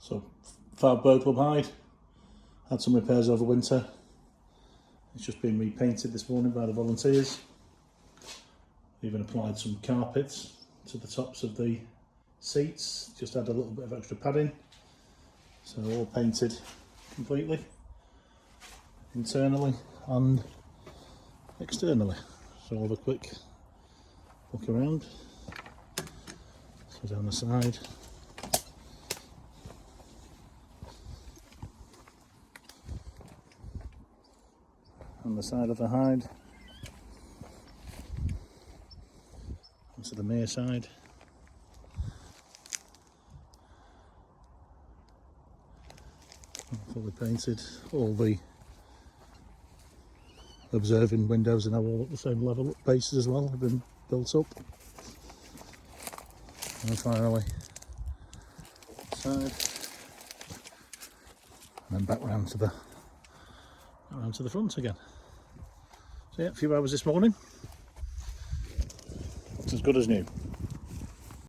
So, Fylde Bird Club hide, had some repairs over winter. It's just been repainted this morning by the volunteers. Even applied some carpets to the tops of the seats, just add a little bit of extra padding. So all painted completely, internally and externally. So I'll have a quick look around. So down the side. On the side of the hide. Onto the mere side. Fully painted. All the observing windows are now all at the same level bases as well, have been built up. And finally, side. And then back round to the front again. So yeah, a few hours this morning. It's as good as new.